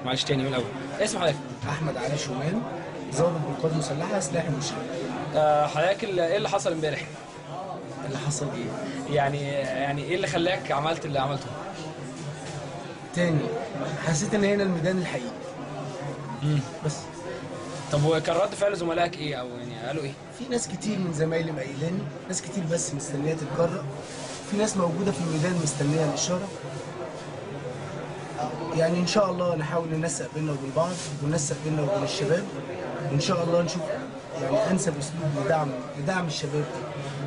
معلش تاني من الاول. اسم حضرتك؟ احمد علي شومان، ضابط بالقوات المسلحه سلاح المشير. حضرتك ايه اللي حصل امبارح؟ اللي حصل ايه؟ يعني ايه اللي خلاك عملت اللي عملته؟ تاني حسيت ان هنا الميدان الحقيقي. بس طب وكان رد فعل زملائك ايه او يعني قالوا ايه؟ في ناس كتير من زمايلي مقايلاني، ناس كتير بس مستنيه تتجرأ، في ناس موجوده في الميدان مستنيه الاشاره. يعني ان شاء الله نحاول ننسق بيننا وبين بعض وننسق بيننا وبين الشباب، وان شاء الله نشوف يعني انسب اسلوب لدعم الشباب.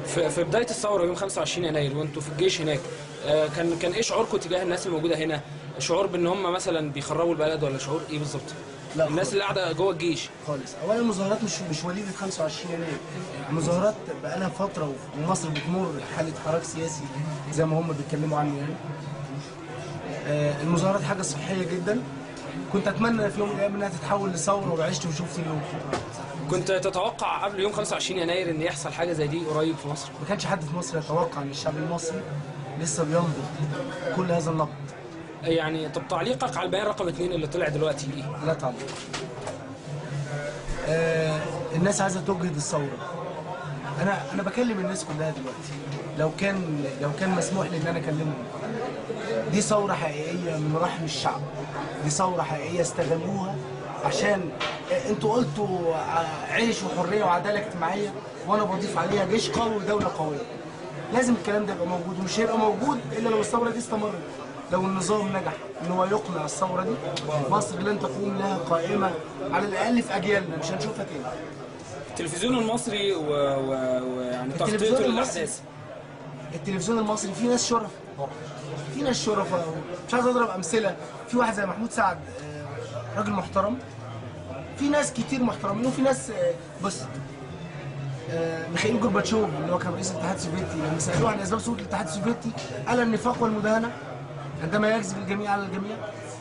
في بدايه الثوره يوم 25 يناير وانتوا في الجيش هناك، كان ايه شعوركم تجاه الناس الموجوده هنا؟ شعور بان هم مثلا بيخربوا البلد ولا شعور ايه بالظبط؟ لا الناس خالص. اللي قاعده جوه الجيش خالص. اولا المظاهرات مش وليده 25 يناير، المظاهرات بقى لها فتره ومصر بتمر حاله حراك سياسي زي ما هم بيتكلموا عنه يعني. المظاهرات حاجه صحيه جدا، كنت اتمنى في يوم من الايام انها تتحول لثوره وعشت وشفت اليوم. كنت تتوقع قبل يوم 25 يناير ان يحصل حاجه زي دي قريب في مصر؟ ما كانش حد في مصر يتوقع ان الشعب المصري لسه بينبض كل هذا النبض. يعني طب تعليقك على البيان رقم 2 اللي طلع دلوقتي ايه؟ لا تعليق. الناس عايزه تجهد الثوره. انا بكلم الناس كلها دلوقتي، لو كان مسموح لي ان انا اكلمهم. دي ثوره حقيقيه من رحم الشعب، دي ثوره حقيقيه استغلوها عشان انتوا قلتوا عيش وحريه وعداله اجتماعيه، وانا بضيف عليها جيش قوي ودوله قويه. لازم الكلام ده يبقى موجود، ومش هيبقى موجود الا لو الثوره دي استمرت. لو النظام نجح ان هو يقنع الثوره دي، مصر لن تقوم لها قائمه على الاقل في اجيالنا، مش هنشوفها تاني. التلفزيون المصري ويعني تغطيته للاحداث. التلفزيون المصري فيه ناس شرف، في ناس شرفاء، مش عايز اضرب امثله، في واحد زي محمود سعد راجل محترم، في ناس كتير محترمين، وفي ناس بص ميخائيل جورباتشوف اللي هو كان رئيس الاتحاد السوفيتي لما سالوه عن اسباب سقوط الاتحاد السوفيتي قال النفاق والمداهنه، عندما يكذب الجميع على الجميع،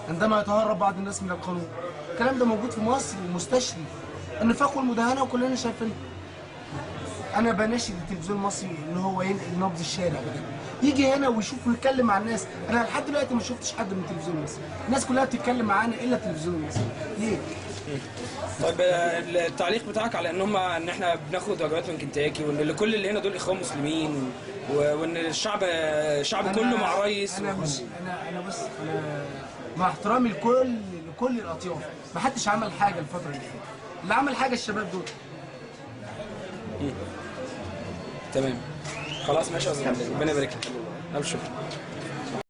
عندما يتهرب بعض الناس من القانون. الكلام ده موجود في مصر ومستشري، النفاق والمداهنه وكلنا شايفينه. انا بناشد التلفزيون المصري ان هو ينقل نبض الشارع بجد، يجي هنا ويشوف ويتكلم مع الناس. انا لحد دلوقتي ما شفتش حد من التلفزيون المصري، الناس كلها بتتكلم معانا الا التلفزيون المصري. ليه؟ طيب التعليق بتاعك على ان احنا بناخد وجبات من كنتاكي، وان كل اللي هنا دول اخوان مسلمين، وان الشعب كله مع رئيس. انا بص، انا مع احترامي لكل الاطياف، ما حدش عمل حاجه الفتره اللي فاتت، اللي عمل حاجه الشباب دول. تمام خلاص ماشي يا استاذ، ربنا يبارك لك. الف شكر.